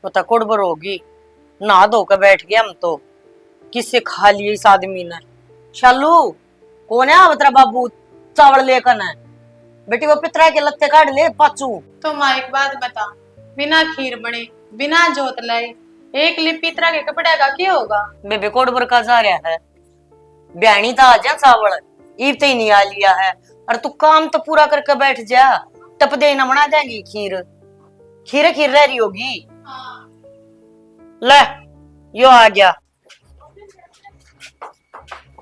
पता कुड़बर होगी। नहा धोकर बैठ गया हम तो। किससे खा लिए इस आदमी ने। शालू कौन है तेरा बाबू चावल लेकर है। बेटी वो पितरा के लत्ते काट ले पाचू। तो माँ एक बात बता, बिना खीर बने बिना जोत लाए एक लिपित्रा के कपड़े का क्या होगा। बेबे कोडबर का जा रहा है। ब्याणी था आ जा चावल ईब तो ही नहीं आ लिया है। और तू काम तो पूरा करके बैठ जा। टप दे ना बना देंगी खीर। खीर खीर रह रही होगी। ले यो आ गया।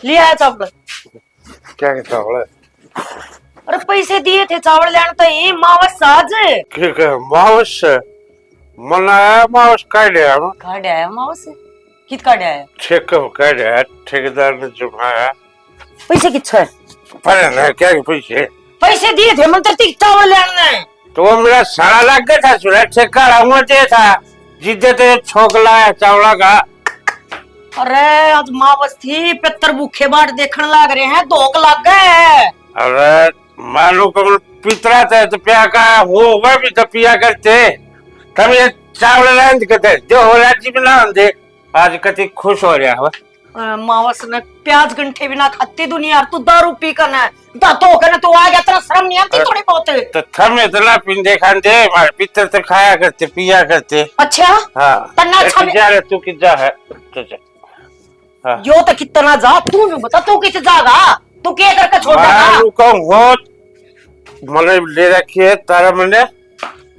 लिया है चावल। क्या के चावल है? अरे पैसे दिए थे चावल लेने तो ये मावस साज के मावस मनाया मावस काढ़े हम काढ़ आया मावस कित काढ़ आया चेकअप काढ़े ठेकेदार ने जुमाया पैसे किच्छा है पर ना क्या के पैसे दिए थे मंत्र ती चावल लेने। तो वो मेरा सारा लग गया था सुरा ठेका रहा था जिद्दे ते छोकला है चावला का। अरे आज मावस थी पितर भूखे बाट देखने लाग रहे हैं धोख लग गए। अरे मालूम को पितरा था तो प्या का वो वह भी तो पिया करते तब ये चावल लांद करते जो हो राजी बना दे आज कति खुश हो रहा है। मावस ने प्याज गंठे बिना खाती दुनिया तू दारू पी कर ना तो कहना तू आ गया तेरा शर्म नहीं आती थोड़ी बहुत। तो थमे इतना पिंडे खाते हमारे पितर तो खाया करते पिया करते। अच्छा हाँ तन्ना अच्छा जा रहे तू कितना है हाँ। यो तो कितना जा तू भी बता तू कितना जागा तू क्या करके छोड़ देगा। वो मैंने ले रखी है तारा मैंने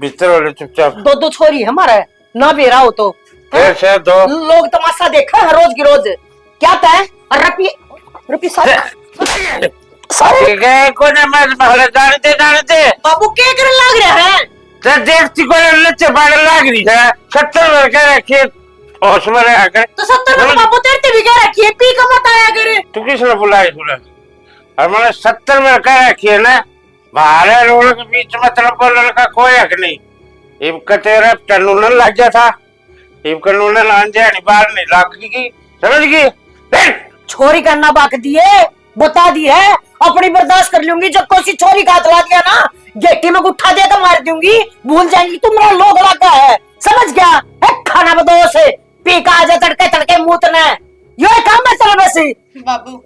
भीतर वाले चुपचाप दो दो छोरी है हमारे ना भी रहा हो तो ऐसे दो लोग तमाशा देखा है रोज की रोज क्या तय रपी सारे कोने में पहले जानते बाबू क्या करने लग रहे हैं। तो देखती को लच्चे बाड़ लग रही है 70 में कह रखी है होश में रहा कर तो 70 में बाबू तेरे भी कह रखी है पी का मत आया करे। तू किसने बुलाई सुना और मैंने 70 में कह रखी है ना बाहर रोड के बीच में तरफ बोलने का कोई हक नहीं। इब कतेरा कानून लग गया था इब कानून लांजे बाहर नहीं लागी समझ गई। छोरी करना बाक दिए बता दी है अपनी बर्दाश्त कर लूंगी जब कोई छोरी का हाथ ला दिया ना गेटी में गुट्ठा देकर मार दूंगी भूल जाएंगी तुम्हारा लोग लगा है समझ गया है खाना बदोश पी का आजा तड़के तड़के मुंह यो काम है चलो वैसे बाबू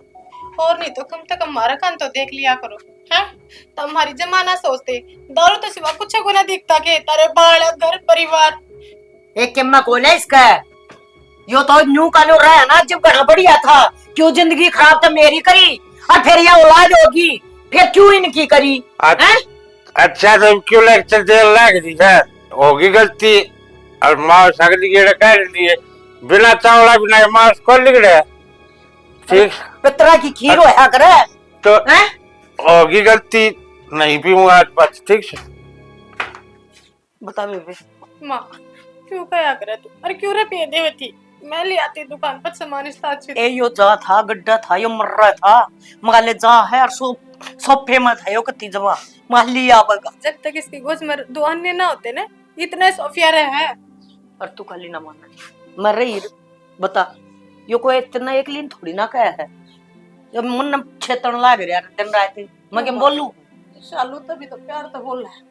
और नहीं तो कम से कम हमारा कान तो देख लिया करो है। तुम्हारी जमाना सोचते दारू तो सिवा कुछ को ना दिखता के तारे बाल घर परिवार एक किम्मा कौन है इसका यो तो न्यू कानून रहा है ना जब घना बढ़िया था क्यों जिंदगी खराब तो मेरी करी और फिर यह औलाद होगी फिर क्यों इनकी करी। अच्छा तो क्यों लेक्चर दे लग रही है होगी गलती और माँ सगली के कर लिए बिना चावला बिना माँ को लिख रहे ठीक पितरा की खीर होया करे तो होगी गलती नहीं पीऊंगा आज बात ठीक से बता बेबे माँ क्यों कया करे तू और क्यों रे पिए देवे थी मैं ले आती दुकान पर सामान ए यो जा था गड्ढा था यो मर रहा था मगाले जा है और सब फेमस है यो कत्ती जवा माली आबगा जब तक इसकी गोज में दो अन्य ना होते ना इतने सोफिया रहे हैं और तू खाली ना मानना मर रही बता यो कोई इतना एक लीन थोड़ी ना कहा है जब मन छेतन लाग रहा दिन रात मैं क्या बोलूं शालू तभी तो प्यार तो बोल रहा है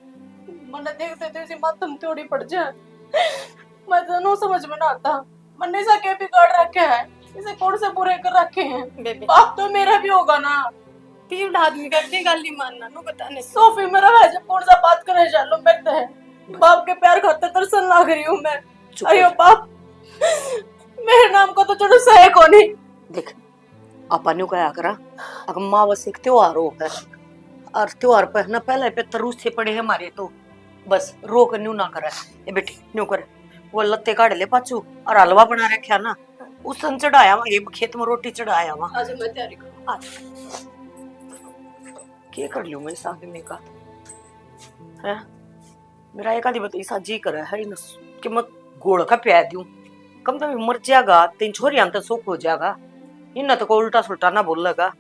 मन देखते तो इसी मातम थोड़ी पड़ जाए मैं तो नो समझ में ना आता मन्ने सा के बिगाड़ रखे है इसे कौन से बुरे कर रखे हैं बेबी बाप तो मेरा भी होगा ना तीन आदमी करके गाल नहीं मानना नो बताने सोफी मेरा है जब कौन सा बात करे शालू बैठते हैं बाप के प्यार खाते तरसन लाग रही हूँ मैं अयो बाप मेरे नाम को तो चलो सहे को नहीं देख अपन नु क्या करा अगर माँ बस एक त्योहार हो है और त्योहार पर ना पहले पे तरूस से पड़े है हमारे तो बस रोक न्यू ना करे ये बेटी न्यू करे वो लत्ते काट ले पाचू और हलवा बना रखा ना उस सन चढ़ाया वहां ये खेत में रोटी चढ़ाया वहां आज मैं तैयारी करूं आज क्या कर लूं मैं इस आदमी का है मेरा एक आदमी बताइए सा जी करे है इन कि मैं गोड़ का प्या दूं कम तो मर जाएगा तीन छोरी अंत सुख हो जाएगा इन तो को उल्टा सुल्टा ना बोलेगा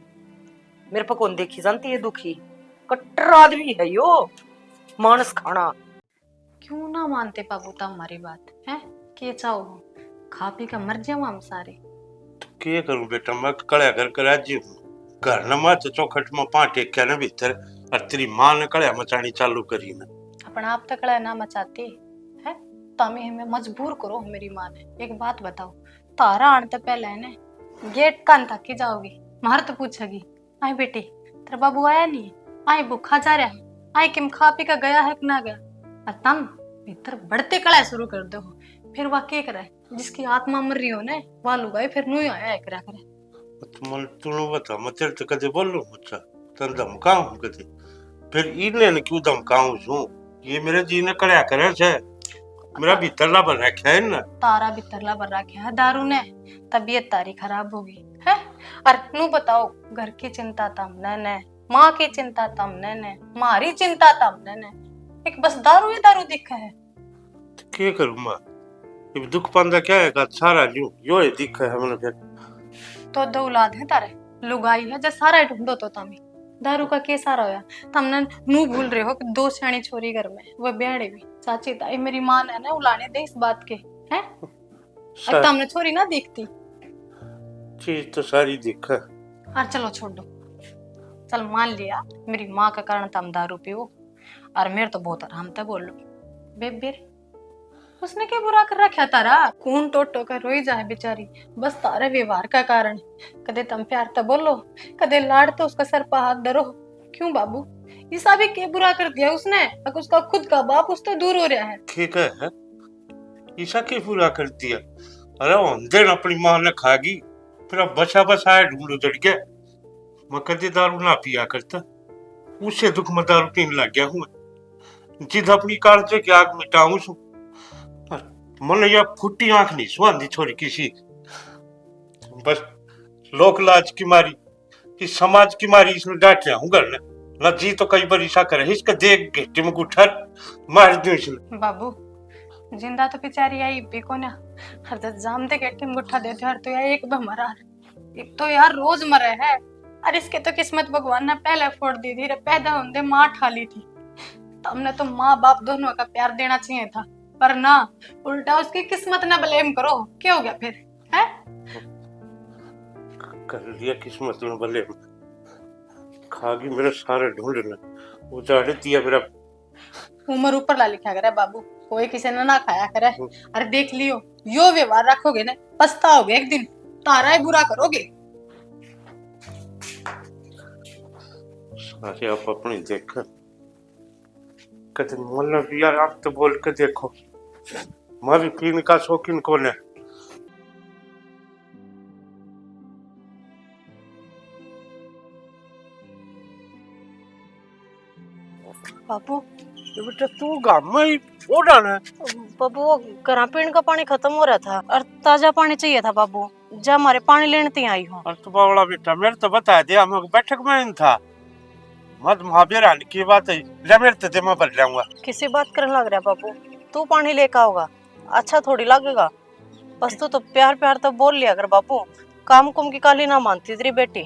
मेरे पर कौन देखी जानती है दुखी कट्टर आदमी है यो मानस खाना क्यों ना मानते बाबू तुम हमारी बात है के चाहो खा पी का मर जाओ हम सारे के करूं बेटा मैं कड़े कर राजी हूं घर न मत चौखट में पाटे क्या न भीतर और तेरी मां ने कड़े मचानी चालू करी ना अपन आप तक कड़ा ना मचाते है तामी हमें मजबूर करो मेरी माँ ने। एक बात बताओ, तारा आने तो पहले है ने गेट कान तक की जाओगी, मार तो पूछेगी आई बेटी तेरा बाबू आया नहीं, आई भूखा जा रहा है, आई किम खा पी का गया है कि ना गया। और तुम भीतर बढ़ते कड़ा शुरू कर दो, फिर वह क्या करे जिसकी आत्मा मर रही हो ने वह लुगाई फिर नू आया है करा करे। तू बता मैं तेरे तो कदे बोलूं मुझसे तन धमकाऊं कदे, फिर इन्हें ने क्यों धमकाऊं छू, ये मेरे जी ने करया करे छे, मेरा भीतरला बन रखा है ना। तारा भीतरला बन रखा है दारू ने, तबीयत तारी खराब होगी है। और नू बताओ घर की चिंता तमने ने, माँ की चिंता तमने ने, मारी चिंता तमने ने, एक बस दारू ही दारू दिखा है। तो क्या करूं मां, ये दुख पांदा क्या है का सारा न्यू यो ही दिख है हमने फिर। तो दो औलाद है तारे, लुगाई है जो सारा ढूंढो तो तामी दारू का के सारा होया। तुमने नू भूल रहे हो कि दो सियाणी छोरी घर में वो ब्याड़े भी चाची ताई मेरी माँ ने ना उलाने दे इस बात के हैं। अब तुमने छोरी ना दिखती चीज तो सारी दिख है। और चलो छोड़ दो, चल मान लिया मेरी माँ के कारण तुम दारू पियो और मेरे तो बहुत आराम था बोल लो बेबेर, उसने क्या बुरा कर रखा तारा, खून टोटो कर रोई जाए बेचारी बस तारे व्यवहार का कारण। कदे तुम प्यार तो बोलो, कदे लाड़ तो उसका सर पर हाथ धरो। क्यों बाबू ईसा भी क्या बुरा कर दिया उसने, अगर उसका खुद का बाप उससे दूर हो रहा है। ठीक है ईसा क्या बुरा कर दिया, अरे अंधेर अपनी माँ ने खागी फिर अब बचा बसाया ढूंढो जड़ गया। मैं कदे दारू ना पिया करता, उससे दुख में दारू पीने लग गया हूँ, जिद अपनी कार से क्या आग मिटाऊं सु मन या फुटी आंख नहीं सुहांदी छोरी किसी, बस लोक लाज की मारी कि समाज की मारी इसने डांट रहा हूँ घर ने ना जी तो कई बार ईसा करे इसका देख घेटे में गुठर मार दूं इसने। बाबू जिंदा तो बेचारी आई बेको ना, हर दस जाम दे गेटे में गुठा देते हर तो यार एक बार मरा, एक तो यार रोज मरे है। और इसके तो किस्मत भगवान ने पहले फोड़ दी थी, पैदा होने माँ ठाली थी, तो हमने तो माँ बाप दोनों का प्यार देना चाहिए था, पर ना उल्टा उसकी किस्मत ना ब्लेम करो। क्या हो गया फिर है, कर लिया किस्मत ने ब्लेम, खागी मेरे सारे ढूंढने उजाड़ दिया मेरा। उम्र ऊपर ला लिखा करे बाबू, कोई किसी ने ना खाया करे। अरे देख लियो यो व्यवहार रखोगे ना पछताओगे एक दिन, तारा ही बुरा करोगे। सारे आप अपनी देख कदे मतलब यार आप तो बोल के देखो मैं भी पीने का शौकीन कौन है। बाबू बेटा तू गांव में ही ओढ़ा ना, बाबू वो घर पीने का पानी खत्म हो रहा था और ताजा पानी चाहिए था बाबू, जब हमारे पानी लेने ती आई हूँ। और तू बावड़ा बेटा मेरे तो बता दिया, हम बैठक में ही था मत महावीर आने की बात है, ले मेरे तो मैं भर जाऊंगा। किसी बात करने लग रहा बाबू, तू पानी लेकर आओगा अच्छा थोड़ी लगेगा, बस तू तो प्यार प्यार तो बोल लिया कर बाबू, काम कुम की काली ना मानती तेरी बेटी।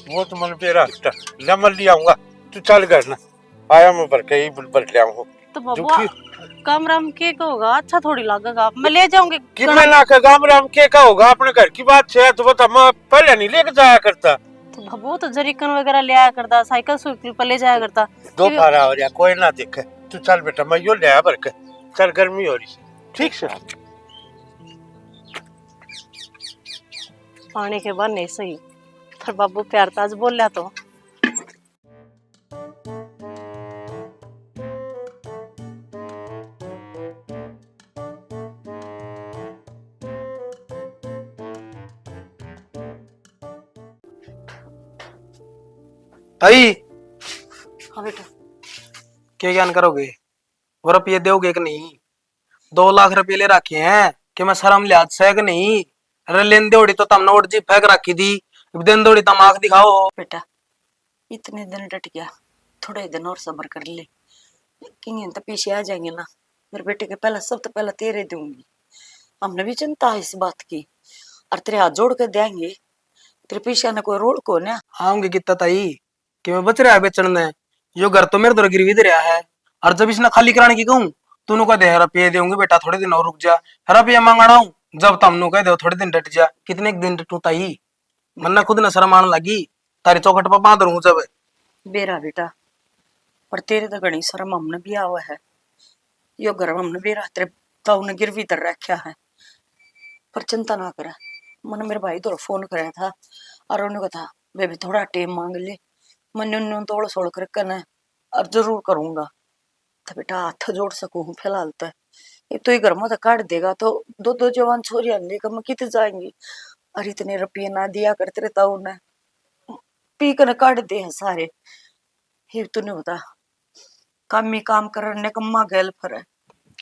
वो तो मन बेरा ले मैं ले आऊंगा, तू चल घर ना आया मैं भर के ही भर ले आऊंगा। तो बाबू काम राम के होगा अच्छा थोड़ी लगेगा, मैं ले जाऊंगी। कितना ना का काम राम के का होगा, अपने घर की बात है तो बता, मैं पहले नहीं लेके जाया करता। तो बाबू तो जरीकन वगैरह ले आया करता, साइकिल साइकिल पर ले जाया करता। दो फारा हो रहा कोई ना देखे, तू चल बेटा मैं यो ले आया भर के, चल गर्मी हो रही ठीक से। पानी के बाद नहीं सही, पर बाबू प्यार ताज बोल लिया तो। ताई हाँ बेटा क्या ज्ञान करोगे, वो रुपये दोगे कि नहीं? 2 लाख रुपये ले रखे हैं कि मैं शर्म लिहाज से कि नहीं? अरे लेन दौड़ी तो तुमने उड़ जी फेंक रखी थी, दिन दौड़ी तुम आंख दिखाओ। बेटा इतने दिन डट गया, थोड़े दिन और सब्र कर ले, लेकिन तो पीछे आ जाएंगे ना मेरे बेटे के, पहला सब तो पहला तेरे दूंगी। हमने भी चिंता है इस बात की, और तेरे हाथ जोड़ के देंगे, तेरे पीछे न कोई रोड को ना आऊंगी कितना ताई कि मैं बच रहा है बेचने में, यो घर तो मेरे तो गिरवी दे रहा है, और जब इसने खाली कराने की कहूँ तूने कह दे रुपये देंगे बेटा थोड़े दिन और रुक जा, रुपया मांगना हूँ जब तुमने कह दो थोड़े दिन डट जा, कितने दिन डटू ताई, मन्ना खुद न शर्म आने लगी, तारी चौखट पर बांध रहूं जब। बेरा बेटा पर तेरे तो घनी शर्म हमने भी आवा है, यो घर हमने बेरा तेरे तो उन्हें गिरवी तर रखा है। पर चिंता ना करे, मैंने मेरे भाई तो फोन कराया था और उन्होंने कहा था बेबी थोड़ा टाइम मांग ले, मैंने उन्होंने तोड़ सोड़ कर करना और जरूर करूंगा। तो बेटा हाथ जोड़ सकूं फिलहाल तो ये तो ही घर में तो काट देगा तो दो दो जवान छोरियां लेकर मैं कितने जाएंगी। और इतने रुपये ना दिया करते रहता उन्हें पी कर काट दे हैं सारे। ये तो नहीं होता, काम ही काम करने कम्मा गैल फर है,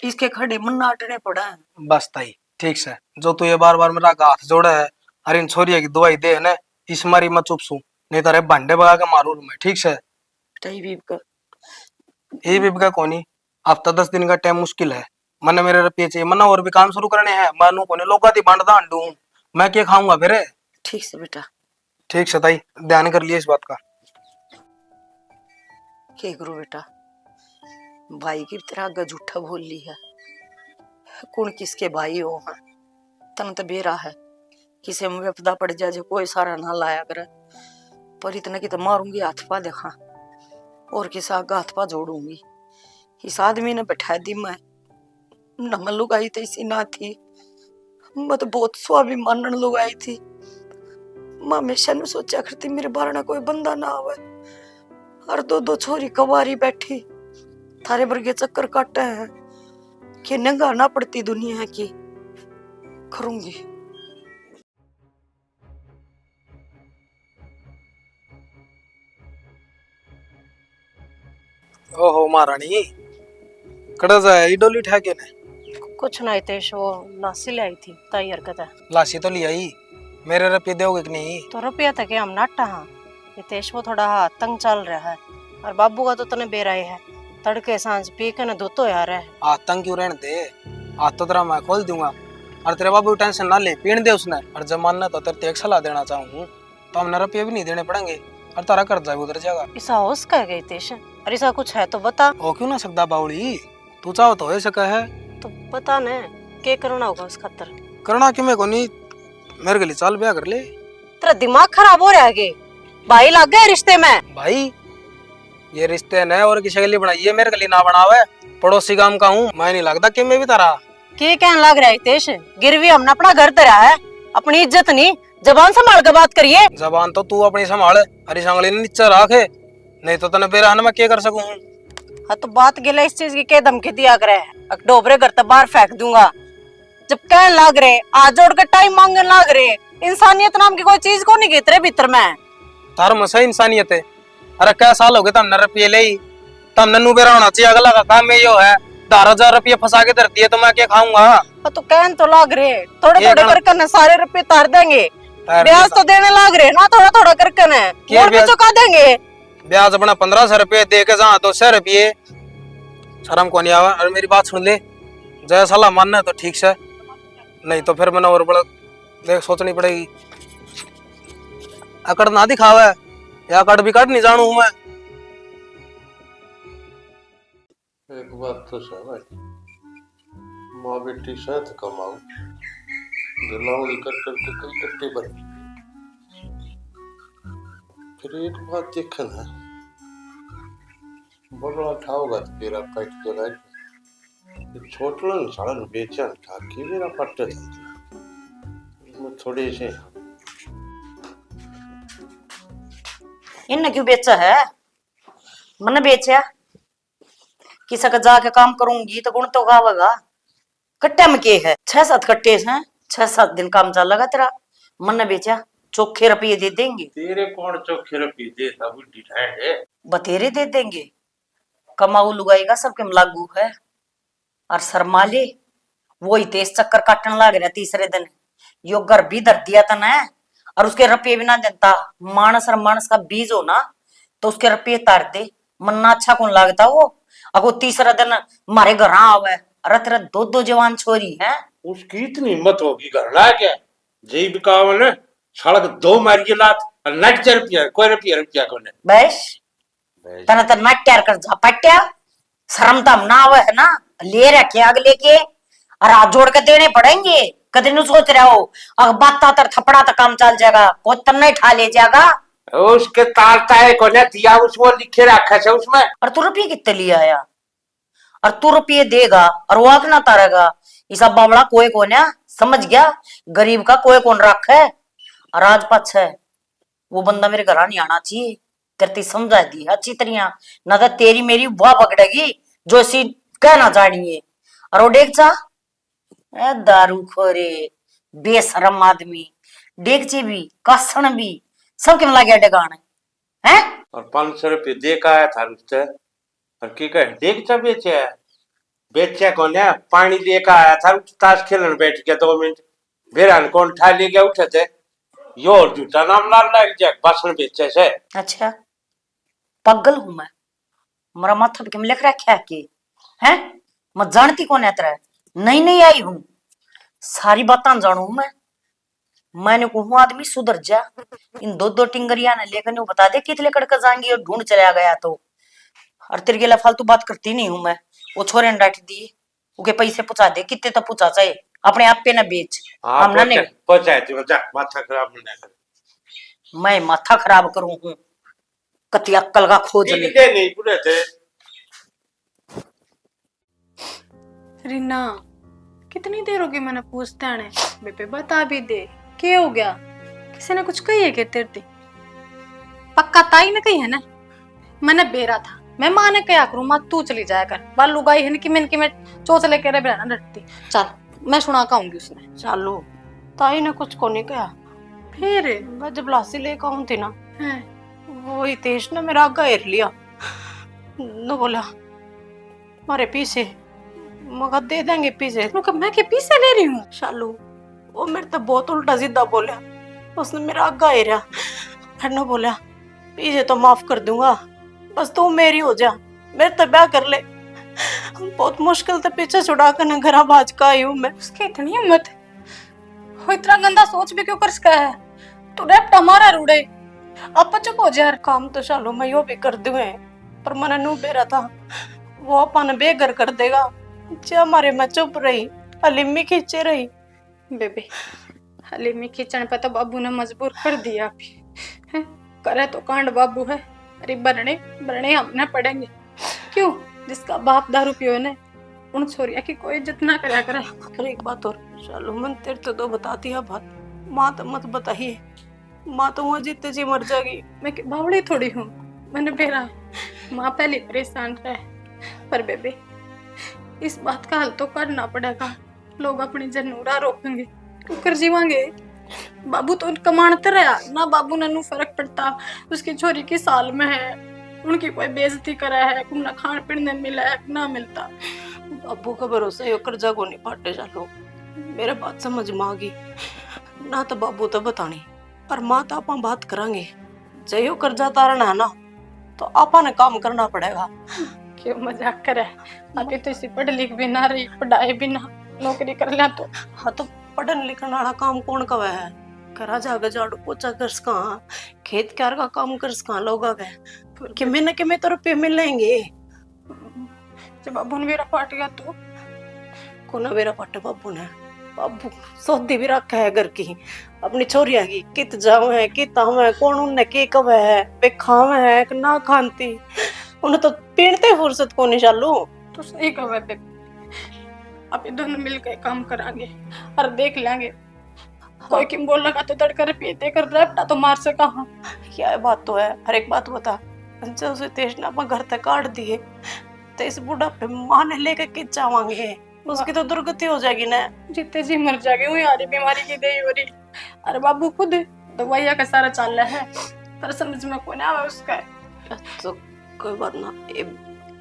इसके खड़े मन नाटने पड़ा है। बस ताई ठीक से, जो तू ये बार बार मेरा हाथ जोड़ा है अरे इन छोरिया की दवाई दे है ना, इस मारी मैं चुप सू, नहीं तारे भांडे बगा के मारू मैं। ठीक से तही भी कर ये भी बगा कोनी, हफ्ता 10 दिन का टाइम मुश्किल है। मने मेरे रुपये चाहिए, मना और भी काम शुरू करने हैं, मानू कोने लोगा दी बांट दांडू मैं क्या खाऊंगा फिर। ठीक से बेटा। ठीक से ताई, ध्यान कर लिए इस बात का। के गुरु बेटा, भाई की तरह आगे झूठा बोल ली है, कौन किसके भाई हो है, तन तो बेरा है किसे में विपदा पड़ जाए जो कोई सारा ना लाया करे। पर इतना की तो मारूंगी हाथ पा देखा, और किस आगे हाथ पा जोड़ूंगी। इस आदमी ने बैठा दी मैं न लुगाई तो इसी ना थी, मैं तो बहुत स्वाभिमान लुगाई थी। मैं हमेशा ने सोचा करती मेरे बारना कोई बंदा ना आवे, और दो दो छोरी कवारी बैठी थारे वर्गे चक्कर काटे हैं कि नंगा ना पड़ती दुनिया की करूंगी। ओहो महारानी कड़ा जाए डोली ठाके ने। कुछ नहीं तेज, वो लासी ले आई थी ताई हरकत है। लाशी तो लिया ही, मेरे रुपये दोगे कि नहीं? तो रुपया तक हम नाटा हाँ, ये तेज वो थोड़ा हाँ तंग चल रहा है, और बाबू का तो तने बेराए है, तड़के सांझ पी के न धोतो यार है। आतंक क्यों रहने दे, आज तो तेरा मैं खोल दूंगा, और तेरे बाबू टेंशन ना ले, पीण दे उसने। और जमाना तो तेरे एक सलाह देना चाहूँ तो हमने रुपये भी नहीं देने पड़ेंगे और तारा कर्जा भी उधर जाएगा। ऐसा होश कह गई तेज, और ऐसा कुछ है तो बता। हो क्यों ना सकता बाउली, तू चाहो तो हो सका है। तो बता ने क्या करना होगा उस खातर। करना कि मैं को नहीं, मेरे गली चाल ब्याह कर ले। तेरा दिमाग खराब हो रहा है, भाई लग गए रिश्ते में। भाई ये रिश्ते न और किसी के लिए बनाइए, मेरे गली ना बनावे, पड़ोसी गांव का हूँ मैं, नहीं लगता कि मैं भी तारा। क्या कहने लग रहा है तेज, गिरवी हमने अपना घर तरा है, अपनी इज्जत नहीं, जबान संभाल के बात करिए। जबान तो तू अपनी संभाल, हरी सांगली ने नीचे रखे, नहीं तो तने बेरहन मैं क्या कर सकूं। हाँ तो बात गिला इस चीज की क्या धमकी दिया करे, डोबरे घर तक बाहर फेंक दूंगा। जब कहने लाग रहे आज जोड़ के टाइम मांगने लाग रहे, इंसानियत नाम की कोई चीज को नहीं गितरे भीतर में। तार मसा इंसानियत है, अरे क्या साल हो गए तुमने रुपये ले, तुमने नू बेरा होना चाहिए, अगला का काम में यो है 10,000 रुपये फंसा के धरती है तो मैं क्या खाऊंगा। हाँ तो कहने तो लाग रहे, थोड़े थोड़े करके न सारे रुपये तार देंगे, ब्याज तो देने लाग रहे ना, थोड़ा थोड़ा करके न और भी चुका देंगे। ब्याज अपना 1,500 रुपये दे के जा 200 रुपये, शर्म को नहीं आवा। और मेरी बात सुन ले, जय सलाह मानना है तो ठीक से, नहीं तो फिर मैंने और बड़ा देख सोचनी पड़ेगी। अकड़ ना दिखावा है, या अकड़ भी कट नहीं जानू मैं। एक बात तो समझ, माँ बेटी साथ कमाओ, दिलावली कर करके कल टट्टी बनी। फिर एक बात देखना, बड़ा ठाओगा तेरा काट के लाइट छोटला साड़ा बेचन था कि मेरा पट्टे था थोड़े से। इन क्यों बेचा है, मैंने बेचा किसी का जाके काम करूंगी तो गुण तो गावेगा। कट्टे में के है 6-7 कट्टे हैं, 6-7 दिन काम चलेगा तेरा। मैंने बेचा चोखे रुपये दे देंगे। तेरे कौन चोखे रुपये देता, बुढ़ी ढांड है। बतेरे दे देंगे, कमाऊ लुगाएगा सबके में लागू है। और शर्माले वही तेज चक्कर काटने लग रहा तीसरे दिन, यो घर भी धर दिया था ना, और उसके रुपये भी ना देता। मानस और मानस का बीज हो ना तो उसके रुपये तार दे, मन्ना अच्छा कौन लगता वो। अगो तीसरा दिन मारे घर आवे, अरे तेरा दो दो जवान छोरी है। उसकी इतनी हिम्मत होगी घर ला क्या, जय बिकाव ने सड़क 2 मारी लात और नट रुपया कोई रुपया कोने बैश तना तो नट्यार कर झपट्या, शर्म तो हम ना आवे है ना, ले रखे अगले के और हाथ जोड़ के देने पड़ेंगे। कदे नु सोच रहे हो अगर बात तर थपड़ा तो काम चल जाएगा, कोई तन्ना ही ठा ले जाएगा। उसके तारता है कोने दिया, उसमें लिखे रखा है उसमें। और तू रुपये कितने लिए आया, और तू रुपये देगा और वो आंकना तारेगा। इस बावड़ा कोई कौन है, समझ गया? गरीब का कोई कौन रख है। और आज पाछ है वो बंदा मेरे घर नहीं आना चाहिए। तेरे समझा दी अच्छी तरह, ना तो तेरी मेरी वाह पकड़ेगी जो ऐसी कहना जानिए। और वो देख चा दारू खोरे बेशरम आदमी, डेगचे भी कासण भी सब क्यों लगे डगाने हैं। और 500 रुपये दे का आया था उससे, और की कह देखता बेचे बेचे कौन है, पानी दे का आया था, ताश खेलन बैठ गया 2 मिनट, बेरान कौन ठा ले गया उठे थे, यो जूता नाम लाल लग जाए बासन बेचे से। अच्छा पगल हूं मैं, मेरा माथा पे क्यों लिख रखा है कि हैं? मैं जानती कौन है तेरा, नहीं नहीं आई हूं, सारी बातें जानू मैं। मैंने कहूँ आदमी सुधर जा, इन दो दो टिंगरिया ने लेकर बता दे कितने कड़क जाएंगी और ढूंढ चला गया तो। और तेरे के फालतू बात करती नहीं हूं मैं। वो छोरे ने डांट दी, उके पैसे पूछा दे कितने तो पूछा चाहे, अपने आप पे ना बेच। हम ना नहीं पहुंचाए तू जा, माथा खराब ना कर। मैं माथा खराब करूं हूं, कति अक्कल का खोज ले। नहीं पूरे थे। रीना कितनी देर होगी मैंने पूछते आने, बेबे बता भी दे क्या हो गया? किसी ने कुछ कही है क्या तेरे ते? पक्का ताई ने कही है ना? मैंने बेरा था, मैं माँ ने क्या करूं, माँ तू चली जाया कर, बाल लुगाई है कि मैं चोच लेके रह ना डरती। चल मैं सुना कहूंगी उसने। चालू ताई ने कुछ को नहीं कहा। फिर मैं जब लासी लेकर आऊं थी ना, है वो हितेश ने मेरा आगा घेर लिया, न बोला मारे पीछे, मगर दे देंगे पीछे। मैं के पीछे ले रही हूँ? शालू वो मेरे तो बहुत उल्टा सीधा बोला, उसने मेरा आगा घेरा, फिर न बोला पीछे तो माफ कर दूंगा, बस तू मेरी हो जा, मेरे तो ब्याह कर ले। बहुत मुश्किल से पीछे छुड़ा कर न घर बाज का आई हूँ मैं। उसकी इतनी हिम्मत, वो इतना गंदा सोच भी क्यों कर सका है? तू रेप हमारा रूड़े, अब चुप हो जा यार। काम तो शालू मैं यो भी कर दूं, पर मैंने नू बेरा था वो अपन बेघर कर देगा। जो हमारे मैं चुप रही, अलिमी खींचे रही। बेबी हलीमी खींचने पे तो बाबू ने मजबूर कर दिया अभी है? करे तो कांड बाबू है, अरे बरने बरने हमने पड़ेंगे क्यों? जिसका बाप दारू पियो ने उन छोरिया की कोई इज्जत ना करा करे। फिर एक बात और शालू, मन तेरे तो दो बताती है बात, माँ तो मत बताइए, माँ तो वहाँ जीते जी मर जाएगी। मैं बावड़ी थोड़ी हूँ, मैंने बेरा माँ पहले परेशान रहे, पर बेबी इस बात का हल तो करना पड़ेगा। लोग अपनी जनूरा रोकेंगे कर जीवांगे। बाबू तो कमानते रहा ना, बाबू ने नू फर्क पड़ता, उसकी छोरी की साल में है, उनकी कोई बेइज्जती करा है, ना खान पीने ने मिला है ना मिलता। बाबू का भरोसा यो कर्जा को नहीं फाटे चालो, मेरे बात समझ में आ गई ना, तो बाबू तो बतानी, पर माँ तो अपन बात करांगे। जो कर्जा तारना है ना, तो अपन ने काम करना पड़ेगा। क्यों मजाक करे, अभी तो इसी पढ़ लिख भी ना रही, पढ़ाई भी ना, नौकरी कर लिया तो। हाँ तो पढ़न लिखन वाला काम कौन का है? करा जाके झाड़ू पोछा कर सका, खेत क्यार का काम कर सका, लोग किमे न किमे तो रुपये मिलेंगे। जब बाबू ने मेरा पाट गया तो कोना मेरा पाट बाबू ने, बाबू सौदी भी रखा है घर की, अपनी छोरिया की कित जाओ है कित आवे है, कौन उनने के कब है, पे खावे है कि ना खाती, उन्हें तो पीणते फुर्सत को नहीं चालू। तो सही कहा बेबी, अभी दोनों मिलकर काम करांगे और देख लेंगे। कोई किम बोल लगा तो तड़कर पीते कर रैपटा तो मार सका। हाँ क्या बात तो है, हर एक बात बता। जब से तेज ने अपना घर तक काट दिए, तो इस बुढ़ापे माँ ने लेकर कित जावांगे, उसकी तो दुर्गति हो जाएगी ना। जितने जी मर जाएंगे वो यारी बीमारी की दे हो रही। अरे बाबू खुद दवाइया का सारा चाल रहा है, पर समझ में कोई ना आवे उसका। तो कोई बात ना,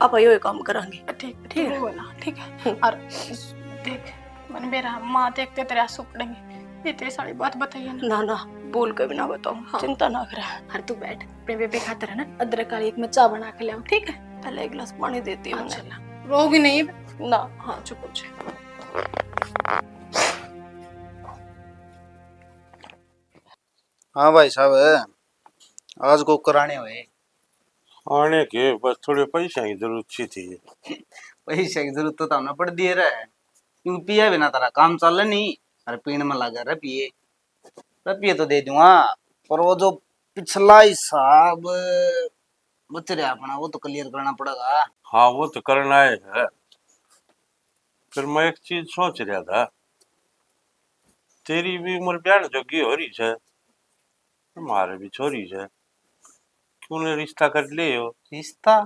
आप यो काम करांगे। ठीक ठीक है ना, ठीक है। और देख मन मेरा माँ देखते तेरे आंसू पड़ेंगे, ये तेरी सारी बात बताइए ना। ना ना बोल के भी ना बताऊं। हाँ। चिंता ना करे। हर तू बैठ, अपने बेबे खाते रहना, अदरक वाली एक मैं चाय बना के ले आऊं, ठीक है? पहले एक गिलास पानी देती हूँ। चला रोगी नहीं ना। हाँ चुप हो जा। हाँ भाई साहब, आज को कराने हुए आने के बस थोड़े पैसा की जरूरत थी। पैसे की जरूरत तो हमने पड़ दिए रहा है, क्यों पिया बिना तेरा काम चल नहीं। अरे पीने में लगा रपिए तो दे दूंगा, पर वो जो पिछला हिसाब बच रहा अपना वो तो क्लियर करना पड़ेगा। हाँ वो तो करना है, फिर मैं एक चीज सोच रहा था, तेरी भी उम्र ब्याह जोगी हो रही है, हमारे भी छोरी है, क्यों नहीं रिश्ता कर ले हो? रिश्ता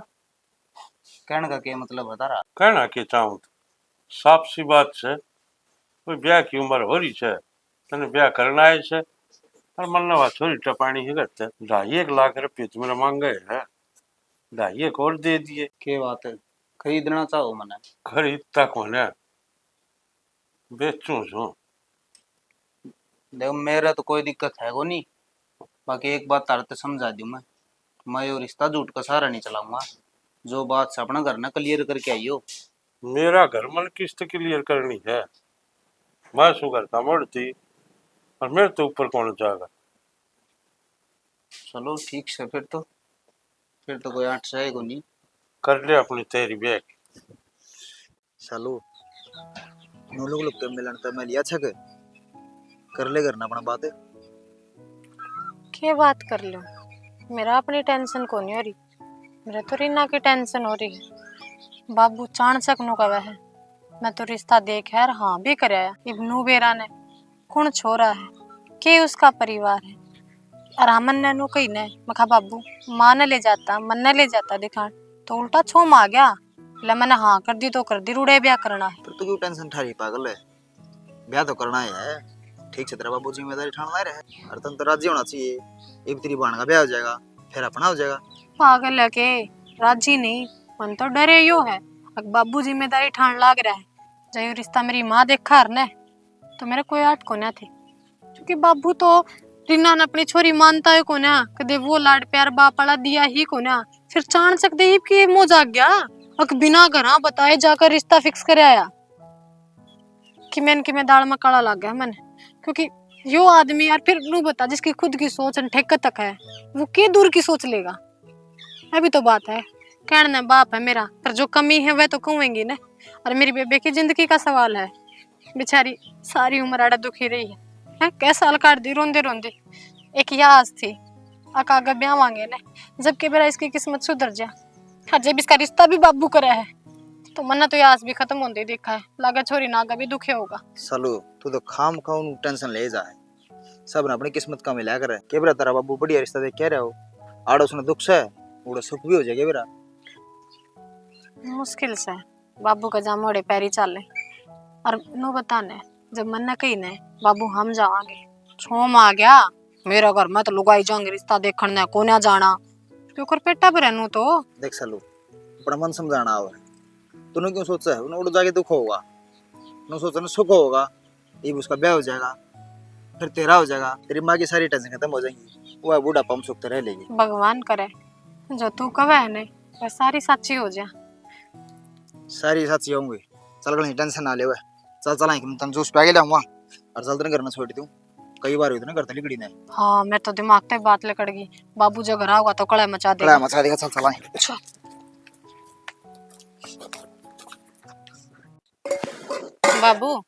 कहने का क्या मतलब बता रहा? कहना के चाहूँ साफ सी बात है, कोई ब्याह की उम्र हो रही है, तने ब्याह करना है और मनवा छोरी टपानी ही करते 2.5 लाख रुपये तुम्हारा मांगे है, 2.5 और दे दिए। क्या बात है, खरीदना चाहो मने? खरीदता कौन है, बेचू छू। देखो मेरा तो कोई दिक्कत है को नहीं, बाकी एक बात तार ते समझा दूं मैं यो रिश्ता झूठ का सहारा नहीं चलाऊंगा। जो बात से अपना घर ना क्लियर करके आइयो। मेरा घर मन किस्त क्लियर करनी है, मैं शू करता मोड़ती और मेरे तो ऊपर कौन जाएगा। चलो ठीक से, फिर तो कोई आठ रहेगा नहीं। कर ले अपनी तेरी ब्याह की। सालू नो लोग तो मिलन तो मैं लिया छके कर ले करना अपना बात है। क्या बात कर लो, मेरा अपनी टेंशन को नहीं हो रही, मेरा तो रीना की टेंशन हो रही है। बाबू चाण सकनो का वह है, मैं तो रिश्ता देख है हाँ भी कराया। इब्नू बेरा ने कौन छोरा है के उसका परिवार है, और हमन ने नु कही ने मखा बाबू माँ ने ले जाता मन ने ले जाता दिखान, तो उल्टा छोम आ गया। ले मैंने हाँ कर दी तो कर दी, रूड़े ब्याह करना है। फिर तो क्यों टेंशन ठा रही पागल है, ब्याह तो करना ही है। ठीक से तेरा बाबू जिम्मेदारी ठान लाए रहे और तुम तो राजी होना चाहिए। एक तेरी बहन का ब्याह हो जाएगा फिर अपना हो जाएगा। पागल है के, राजी नहीं, मन तो डरे यो है। अब बाबू जिम्मेदारी ठान लाग रहा है, जयो रिश्ता मेरी माँ देखा हर ने तो मेरे कोई आट को ना थे, क्योंकि बाबू तो रीना ने अपनी छोरी मानता है को ना, कदे वो लाड प्यार बाप वाला दिया ही को ना। फिर चाण सकते ही कि मुंह जाग गया, अक बिना घरा बताए जाकर रिश्ता फिक्स कर आया कि मैं दाल में काला लग गया मैंने। क्योंकि यो आदमी यार फिर नू बता, जिसकी खुद की सोच ठेक तक है वो के दूर की सोच लेगा। अभी तो बात है कहने बाप है मेरा, पर जो कमी है वह तो कहूंगी ना। और मेरी बेबे की जिंदगी का सवाल है, बेचारी सारी उम्र आड़ा दुखी रही है कैसा साल काट दी रोंदे रोंदे। एक यास थी आगे ब्याह मांगे ने, जबकि मेरा इसकी किस्मत सुधर जा, जब इसका रिश्ता भी बाबू करा है तो मन्ना तो यास भी खत्म होते देखा है। लगा छोरी नागा भी दुखे होगा। सालू तू तो खाम खाऊं टेंशन ले जा है, सब ने अपनी किस्मत का मिला कर है। के बेरा तेरा बाबू बढ़िया रिश्ता देख कह रहे हो, आड़ो उसने दुख से उड़ा सुख भी हो जाएगा बेरा। मुश्किल से बाबू का जा मोड़े पैरी चाले, और नो बताने जब मन्ना कही ने बाबू हम जावांगे, छोम आ गया मेरा घर में तो लुगाई जाऊंगे रिश्ता देखने को ना जाना, क्यों पेटा पर रहनू तो। देख सालू अपना मन समझाना हो, तूने क्यों सोचा है उन्हें उड़ जाके दुख होगा, न सोचा सुख होगा। ये उसका ब्याह हो जाएगा फिर तेरा हो जाएगा, तेरी माँ की सारी टेंशन खत्म हो जाएंगी, वो बूढ़ापा में सुख तो रह लेगी। भगवान करे जो तू कवे है ने वह सारी सच्ची हो जा। सारी सच्ची होंगी, चल कहीं टेंशन ना ले। चल चल तन जूस पे लाऊंगा और चल तेरे घर में छोड़ दूं, कई बार हुई ना घर लिकड़ी ने। हाँ मैं तो दिमाग पे बात लकड़ गई, बाबू जो घर होगा तो कड़ा मचा देगा। कड़ा मचा देगा, चल चल। बाबू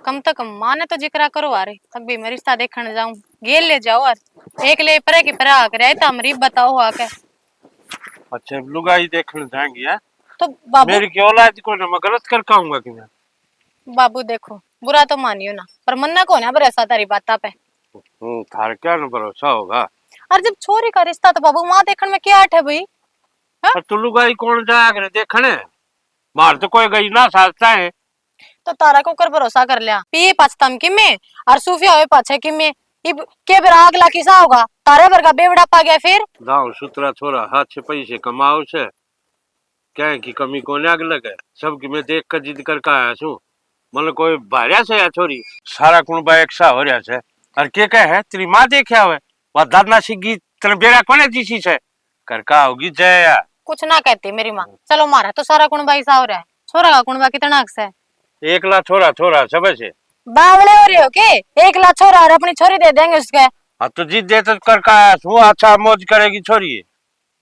कम तो कम माँ ने तो जिक्र करो आ रहे, तब भी मैं रिश्ता देखने जाऊं, गेल ले जाओ और एक ले परे की परे आकर आए तमरी बताओ आके। अच्छा लुगाई देखने जाएंगे है? तो बाबू मेरी की औलाद को ना मैं गलत कर कहूंगा कि मैं? बाबू देखो बुरा तो मानियो ना, पर मन्ना को ना भरोसा तारी बात पे। थार क्या न भरोसा होगा। और जब छोरी का रिश्ता तो बाबू माँ देखने में क्या आठ है भाई। तो लुगाई कौन जाया करे देखने, मार तो कोई गई ना सालता है। तो तारा को कर भरोसा कर लिया पी पाचतम की में और सूफिया हुए पाछे की में, इब के बेरा अगला किसा होगा तारे भर का बेवड़ा पा गया। फिर दाऊ सुतरा छोरा हाथ से पैसे कमाओ से क्या की कमी कोने आग लगे, सबकी मैं देख कर जिद करके आया छू। मतलब कोई भारिया से या छोरी सारा कुणबा एक सा हो रहा है, और के कह है तेरी माँ देखा हुए वह दादना सीगी तेरे बेरा कोने दिसी से करका होगी जय या कुछ ना कहती मेरी माँ। चलो मारा तो सारा कुणबा ही सा हो रहा है, छोरा का कुणबा कितना अक्स है। एकला छोरा छोरा सब से बावले हो रहे हो के, एक लाख छोरा और अपनी छोरी दे देंगे उसके। हाँ तो जिद दे तो करका आया छू, अच्छा मौज करेगी छोरी।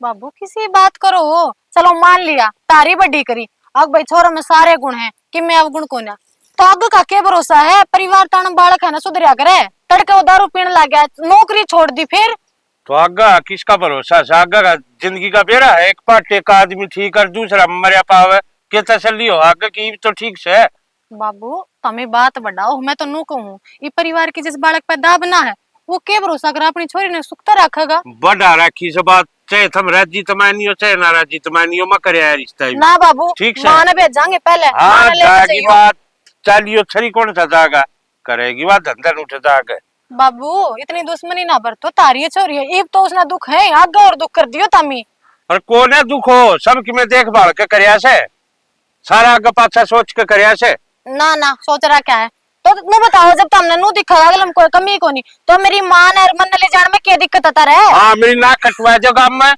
बाबू किसी बात करो, चलो मान लिया तारी बड्डी करी, अब भाई छोरा में सारे गुण हैं कि मैं अवगुण को ना, तो आगे का क्या भरोसा है। परिवार तान बालक है ना सुधरिया करे, तड़के वो दारू पीने लग गया नौकरी छोड़ दी फिर तो आगा किसका भरोसा है? आगा का जिंदगी का बेरा है, एक पार्ट एक आदमी ठीक और दूसरा मरिया पावे के तसल्ली हो आगे की तो ठीक से है। बाबू तमें बात बढ़ाओ, मैं तो नू कहूँ ये परिवार की जिस बालक पे दाब ना है वो के भरोसा कर अपनी छोरी ने सुखता रखेगा। बड़ा राखी से बात, चाहे तुम राजी तमानियो चाहे ना राजी तमानियो, मैं करे रिश्ता ही। ना बाबू ठीक से। माँ ने भेजांगे पहले, हाँ माँ ने लेके जागी जाइयो। बात चालियो छरी कौन सा जागा करेगी बात, धंधन उठ जाके। बाबू इतनी दुश्मनी ना बरतो, तारी है छोरी है, एक तो उसने दुख है आगे और दुख कर दियो तमी। और कोने दुख हो सब की मैं देखभाल के करया से, सारा आगे पाछा सोच के करया से। ना ना सोच रहा क्या है, तो नु बताओ जब तुमने नु दिखा अगल हम कोई कमी को नहीं, तो मेरी मां ने मन ले जाने में क्या दिक्कत आता रहे। हाँ मेरी नाक कटवा जो काम में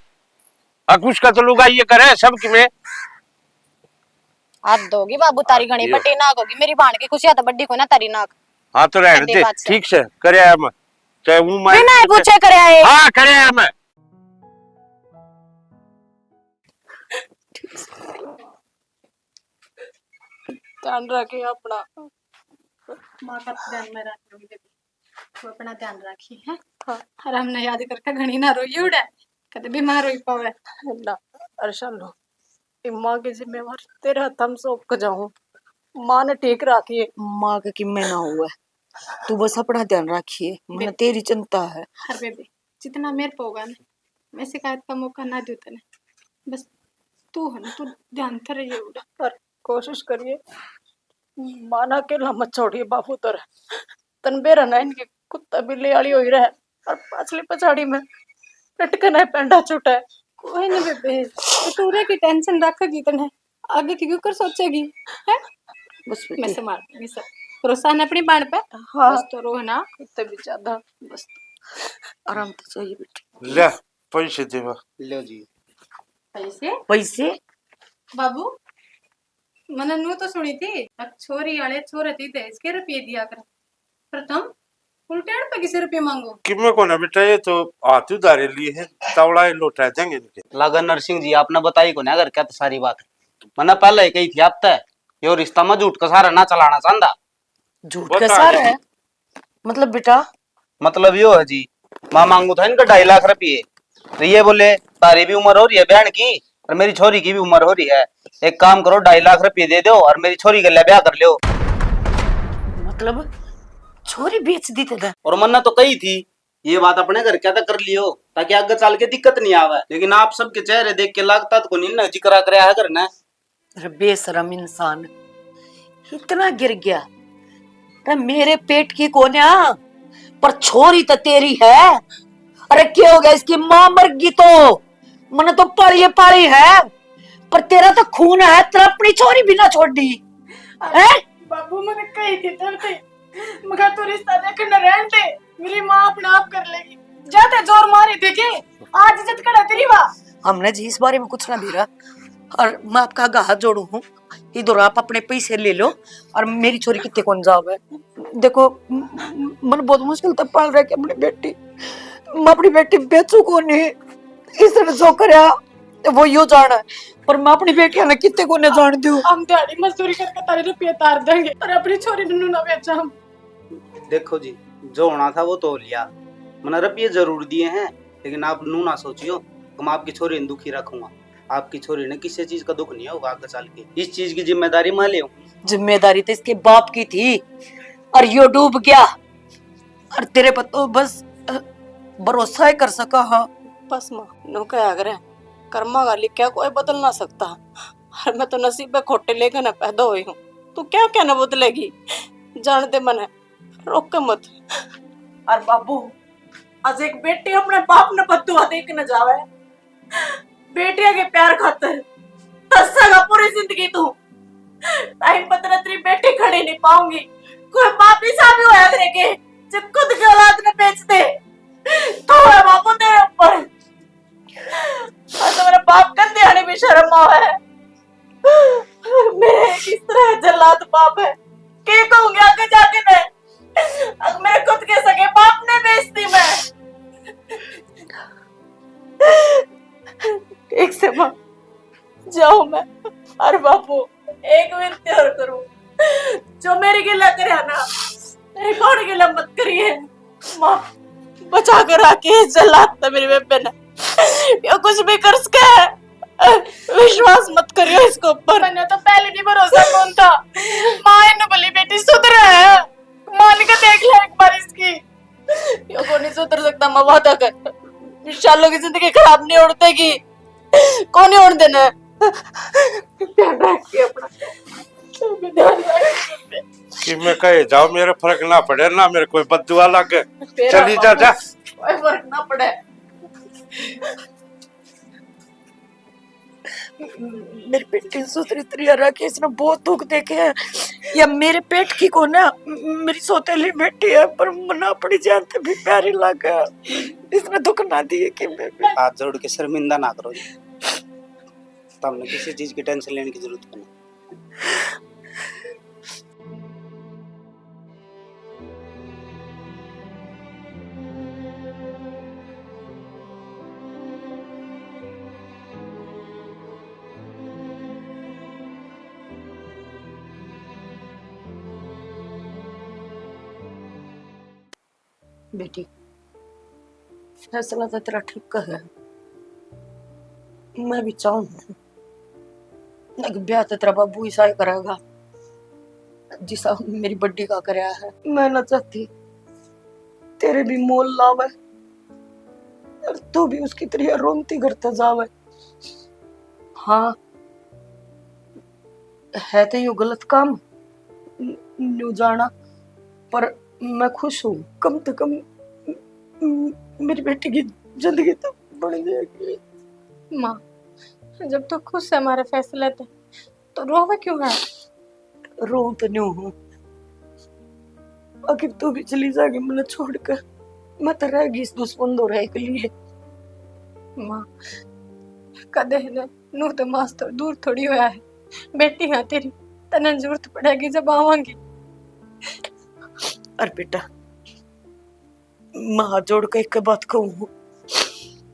अकुश का तो लुगा ये करे सब की में। हाथ दोगी बाबू तारी घनी बड़ी नाक होगी, मेरी भाण की खुशियां तो बड़ी को ना तारी नाक। हाँ तो रहने दे, ठीक से करया मैं, चाहे वो मैं बिना पूछे करे आए। हाँ करया मैं। ध्यान रखिए अपना। माँ का ध्यान में रखूंगी बेबी, तू अपना ध्यान रखी है। और हमने याद करके घनी ना रोई उड़े, कदे बीमार होई पावे ना अर्शा लो, माँ की जिम्मेवारी तेरे हाथ हम सौंप के जाऊं। माँ ने ठीक रखी है। माँ का कि मैं ना हुआ, तू बस अपना ध्यान रखिए, मैंने तेरी चिंता है। हर बेबी जितना मेरे पे होगा ना, मैं शिकायत का मौका ना दूं तने, बस तू है ना, तू ध्यान से रहिए उड़े। पर कोशिश करिए माँ ना अकेला मत छोड़िए बाबू तर तन बेरा ना इनके कुत्ता बिल्ली आली हुई रहे और पाछली पछाड़ी में लटकन है पेंडा छूटा है। कोई नहीं बेबे, तो तू रे की टेंशन रखेगी तने, आगे की क्यों कर सोचेगी है। बस मैं बेटी, संभाल दूंगी सब, भरोसा है अपनी बाण पे। हाँ बस तो रो ना, इतने भी ज्यादा बस आराम तो चाहिए बेटी। ले पैसे देवा लो जी। पैसे पैसे बाबू मैंने नू तो सुनी थी छोरी आले छोरे थी ते इसके रुपये दिया कर, पर तुम उल्टे पे किसी रुपये मांगो। कि मैं को ना बेटा ये तो हाथ उधारे लिए है, तवड़ा लौटा देंगे इनके। लागन नरसिंह जी आपने बताई को ना अगर क्या तो सारी बात मैंने पहले ही कही थी आप तय यो रिश्ता में झूठ का सारा ना चलाना चाहता। झूठ का सारा है मतलब बेटा? मतलब यो है जी, माँ मांगू था इनका 2.5 लाख रुपये, तो ये बोले तारी भी उम्र हो रही है बहन की और मेरी छोरी की भी उम्र हो रही है, एक काम करो 2.5 लाख रुपये दे दो और मेरी छोरी के लिए ब्याह कर लो। मतलब छोरी बेच दी तेरा? और मन्ना तो कही थी ये बात अपने घर क्या कर लियो ताकि आगे चल के दिक्कत नहीं आवे, लेकिन आप सबके चेहरे देख के लगता तो नहीं ना जिक्र कराया है करना। अरे बेशरम इंसान, इतना गिर गया। अरे मेरे पेट की कोन्या, पर छोरी तो तेरी है। अरे क्या हो गया, इसकी माँ मर गई तो मैंने तो पाली है, पर तेरा तो खून है, तेरा अपनी छोरी भी ना छोड़ दी है। बाबू मैंने कही थी तब मगर तू रिश्ता देखने रहने दे, मेरी माँ अपने आप कर लेगी। जाते जोर मारे थे के आज इज्जत कड़ा तेरी वाह। हमने जी इस बारे में कुछ ना भेजा, और मैं आपका आगे हाथ जोड़ू हूँ, इधर आप अपने पैसे ले लो और मेरी छोरी कितने कौन जाओगे। देखो मन बहुत मुश्किल तक पाल रहा है अपनी बेटी, मैं अपनी बेटी बेचू को नहीं, इसने जो करया वो यो जाना है, पर मैं अपनी बेटियां ने कितने को नहीं जान दूं। हम दिहाड़ी मजदूरी करके तारे रुपये तार देंगे और अपनी छोरी नन्नू ना बेचा हम। देखो जी जो होना था वो तो लिया, मैंने रुपये जरूर दिए हैं, लेकिन आप नू ना सोचियो कि मैं आपकी छोरी दुखी रखूंगा। आपकी छोरी ने किसी चीज का दुख नहीं होगा आगे चल के, इस चीज की जिम्मेदारी मैं ले। जिम्मेदारी तो इसके बाप की थी और यो डूब गया, और तेरे पर तो बस भरोसा ही कर सका। हाँ बस माँ नो क्या करे, कर्मा का लिखा कोई बदल ना सकता, और मैं तो नसीब में खोटे लेकर ना पैदा हुई हूँ। तू क्या क्या ना बदलेगी, जानते मन है रोक के मत। और बाबू आज एक बेटी अपने बाप ने बदुआ देख न जावे, बेटिया के प्यार खातर तस्सा पूरी जिंदगी तू टाइम पता तेरी बेटी खड़ी नहीं पाऊंगी। कोई बाप ही साहब होया करेगे जब खुद की औलाद ने बेच दे तो है बाबू तेरे ऊपर। तो मेरे बाप कंधे आने भी शर्म आवे, मेरे किस तरह जल्लाद बाप है के कहूंगी आगे जाके मैं, अगर मेरे खुद के सके बाप ने बेच दी मैं। एक से मां जाओ मैं, अरे बापू एक विनती और करूं, जो मेरी गिला करे ना मेरी कौन गिला मत करिए मां, बचा कर आके जल्लाद था मेरी बेबे ने, ये कुछ भी कर सके विश्वास मत करियो इसके ऊपर। मैंने तो पहले भी भरोसा कौन था। माँ ने बोली बेटी सुधर है, मान के देख ले एक बार इसकी। यो को नहीं सुधर सकता, मैं वादा कर। शालों की जिंदगी खराब नहीं होने देगी, कौन नहीं होने देना। ध्यान रखिए अपना, ध्यान रखिए। कि मैं कहे जाओ मेरे फर्क ना पड़े ना मेरे कोई बददुआ लगे। तेरा चली जा जा। कोई फर्क ना पड़े। मेरी बेटी सुधरी त्रिया रखी, इसने बहुत दुख देखे हैं। या मेरे पेट की को ना, मेरी सौतेली बेटी है पर मना अपनी जान से भी प्यारी लगा। इसने दुख ना दिए कि मैं हाथ जोड़ के शर्मिंदा ना करो जी। तो हमने किसी चीज की टेंशन लेने की जरूरत नहीं। बेटी फैसला तो तेरा ठीक का है। मैं भी चाहूँ ब्याह तो तेरा बाबू ही साय करेगा जिसा मेरी बड्डी का कराया है। मैं ना चाहती तेरे भी मोल लावे और तू भी उसकी तरह रोमती करता जावे। हाँ है तो यो गलत काम न्यू जाना, पर मैं खुश हूँ। कम से कम मेरी बेटी की जिंदगी तो बन जाएगी। माँ जब तो खुश है हमारे फैसले थे तो रोवे क्यों है? रो तो नहीं हूँ, आखिर तू भी चली जाएगी मुझे छोड़कर। मैं तो रहेगी इस दुश्मन दो रहे के लिए। माँ कदे ने नू तो मास्टर दूर थोड़ी होया है, बेटी है तेरी, तने जरूरत पड़ेगी जब आवांगी। अरे बेटा मैं हाथ जोड़ के एक बात कहूँ,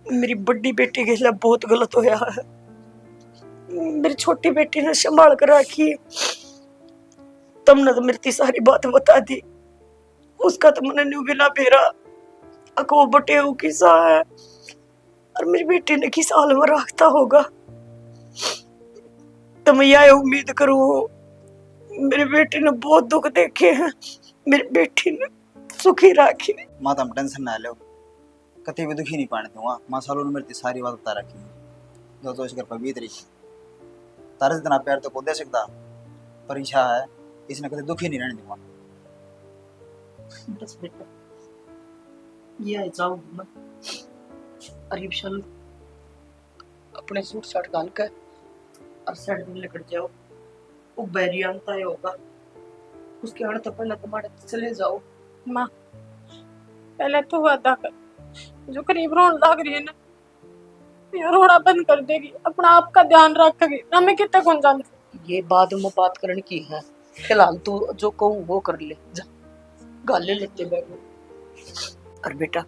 मेरी बड़ी बेटी के खिलाफ बहुत गलत होया है। मेरी छोटी बेटी ने संभाल कर रखी, तुमने तो मेरी सारी बात बता दी। उसका तो मैंने न्यू बिना फेरा अको बटे हो किसा है और मेरी बेटी ने किस हाल में रखता होगा। तो मैं यह उम्मीद करूँ, मेरी बेटी ने बहुत दुख देखे हैं, मेरी बेटी ने सुखी राखी। माँ तुम टेंशन ना लो, कभी भी दुखी नहीं पाने दूंगा। माँ सालों ने मेरी सारी बात बता रखी है जो तो इस घर पर बीत रही है। तारे से इतना प्यार तो को दे सकता, पर इच्छा है इसने कभी दुखी नहीं रहने दूंगा। बस बेटा ये जाओ मैं अरीब चल अपने सूट शर्ट डाल कर और साइड में लेकर जाओ। वो बैरियांता होगा उसके आने तो पहले तुम्हारे चले जाओ। माँ पहले तो वादा कर, जो करीब रोन लग रही है ना ये रोना बंद कर देगी, अपना आप का ध्यान रखेगी ना। मैं कितने कौन जानती, ये बाद में बात करने की है, फिलहाल तू जो कहूँ वो कर ले जा, गाले लेते बैठो। और बेटा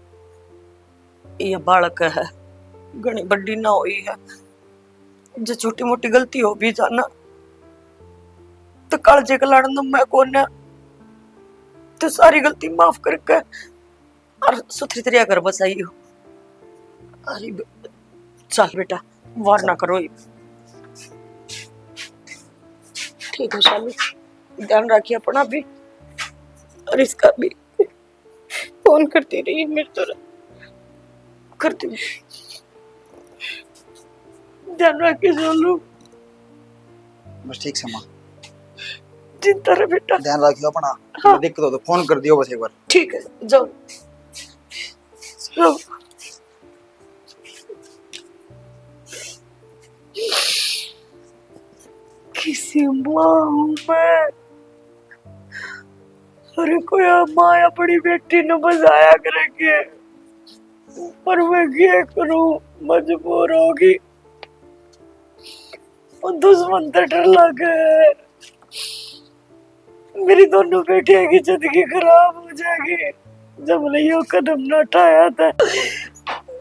ये बालक है, घनी बड़ी ना हुई है, जो छोटी मोटी गलती हो भी जाना तो कालजे का लड़न मैं कौन है, तो सारी गलती माफ करके और सुथरी तरिया कर बसाई हो। अरे चल बेटा वार ना करो। ठीक है शाली, ध्यान रखिए अपना भी और इसका भी। फोन करती रही मेरे तो करती हूँ, ध्यान रखिए सोनू। बस ठीक से माँ, चिंता रहे बेटा, ध्यान रखियो अपना। हाँ। दिक्कत हो तो फोन कर दियो बस एक बार। ठीक है जाओ जाओ। किसी माँ हूँ मैं, अरे कोई माँ अपनी बेटी ने बजाया करेंगे, पर मैं क्या करूँ, मजबूर होगी। वो दुश्मन तो डर लगे, मेरी दोनों बेटियों की जिंदगी खराब हो जाएगी। जब मैंने ये कदम न उठाया था,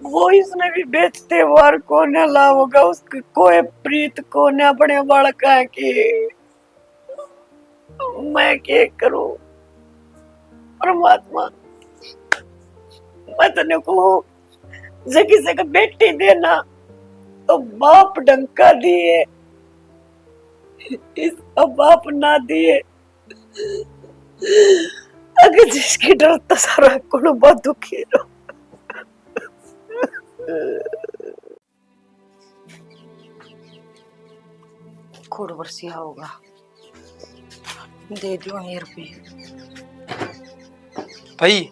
वो इसने भी बेचते वार को न लाओगा, उसके कोई प्रीत को न अपने बालक की। मैं क्या करूं परमात्मा, मैं तने को जे किसी का बेटी देना तो बाप डंका दिए, इसका बाप ना दिए। अगर जिसकी डरता सारा को बहुत दुखी रहो। खोड़ बरसिया होगा, दे दियो 1 रुपये। भाई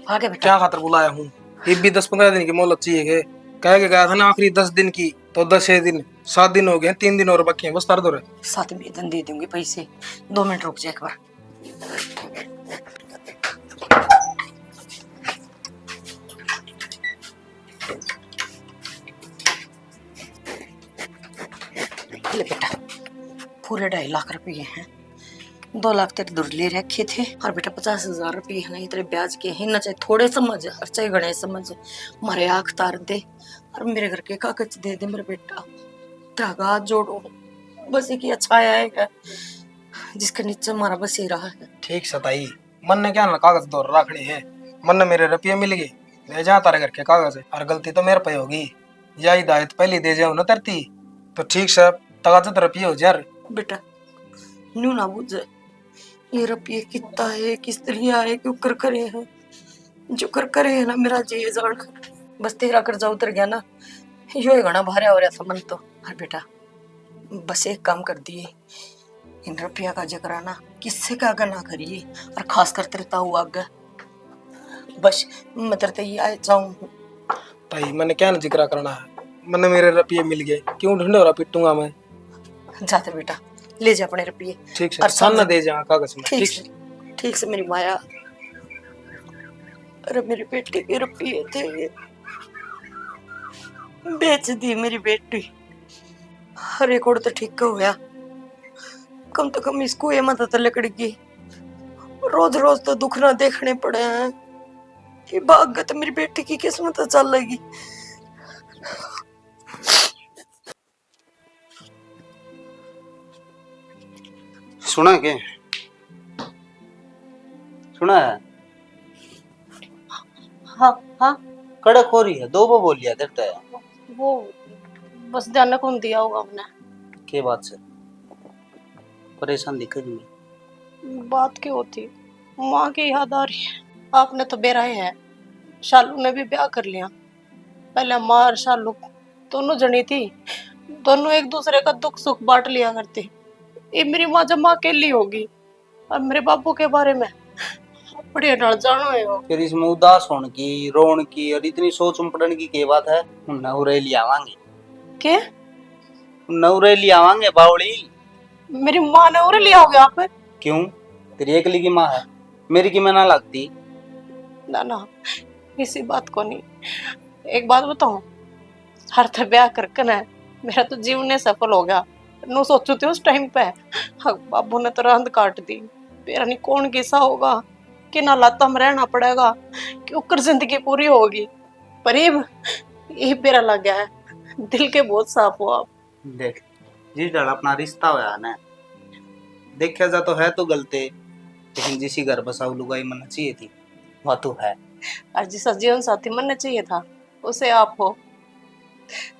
आगे बेटा। क्या खातर बुलाया हूँ? ये भी 10-15 दिन की मोहलत चाहिए के? कह के गया था ना आखिरी 10 दिन की, तो 10 दिन 7 दिन हो गए, 3 दिन और बाकी हैं, बस तार दो रे। 7 दिन दे दूंगी पैसे। 2 मिनट रुक जा एक बार। ले बेटा, पूरे 2.5 लाख रुपये हैं। 2 लाख तेरे दूर ले रखे थे, और बेटा 50,000 रुपये है ना, इतने ब्याज के हैं ना, चाहे थोड़े समझ और चाहे गणे समझ, मारे आँख तार दे और मेरे घर के कागज दे दे मेरे बेटा। तेरा हाथ जोड़ो, बस एक ही अच्छा आएगा जिसके नीचे हमारा बस ही रहा है। ठीक सताई, मन ने क्या ना कागज दौर रखने हैं, मन ने मेरे रुपये मिल गए, ले जा तारे घर के कागज है, और गलती तो मेरे पे होगी। या हिदायत पहले दे जाओ ना तरती, तो ठीक से तगाजत रुपये हो जा। बेटा न्यू ना बुझ, ये रुपये कितना है, किस तरह है, क्यों कर करे हैं, जो कर करे है ना मेरा जी जान। बस तेरा कर्जा उतर गया ना, यो ही घना भारा हो रहा था मन तो। और बेटा बस एक काम कर दिए, इन रुपया का जकरा ना किससे का आगे ना करिए, और खास कर तेरे हुआ आगे, बस मैं तेरे ये आए जाऊं। भाई मैंने क्या ना जिक्र करना है, मैंने मेरे रुपये मिल गए, क्यों ढूंढोरा पिटूंगा मैं? जाते बेटा, ले जा अपने रुपये। ठीक से सामने दे जा कागज में। ठीक से मेरी माया। अरे मेरी बेटी के रुपये थे, बेच दी मेरी बेटी। हर एक और तो ठीक हुआ, कम तो कम इसको ये मदद लकड़गी। रोज रोज तो दुख ना देखने पड़े हैं, ये भाग्य तो मेरी बेटी की किस्मत चल लगी। सुना के सुना है? हाँ हाँ, कड़क हो रही है, 2 बार बोल लिया देता है। वो बस ध्यान कौन दिया होगा हमने। के बात से परेशान दिख रही है? बात क्या होती, माँ की याद आ रही है। आपने तो बेराए है, शालू ने भी ब्याह कर लिया। पहले माँ और शालू दोनों जनी थी, दोनों एक दूसरे का दुख सुख बांट लिया करती। ये मेरी माँ जब माँ अकेली होगी, और मेरे बापू के बारे में बड़ी नड़ जानो है वो। फिर इसमें उदास होने की, रोन की और इतनी सोच उमपड़न की क्या बात है? नवरे ले आवांगे के? नवरे ले आवांगे बावड़ी। मेरी माँ ने और लिया होगा आप? क्यों, तेरी अकेली की माँ है, मेरी की मैं ना लगती? ना ना, इसी बात को नहीं। एक बात बताऊं, हर थे ब्याह करके ना मेरा तो जीवन सफल हो गया। नो सोचू थी उस टाइम पे, बाबू ने तो रांद काट दी। मेरा नहीं कौन किसा होगा, कि ना लाता में रहना पड़ेगा, कि उकर जिंदगी पूरी होगी। पर ये पेरा लग गया है, दिल के बहुत साफ हो आप। देख जिस डर अपना रिश्ता होया ना, देखा जा तो है तो गलते, लेकिन जिसी घर बसाऊ लुगाई मन चाहिए थी वह तो है। और जिस जीवन साथी मन चाहिए था उसे आप हो,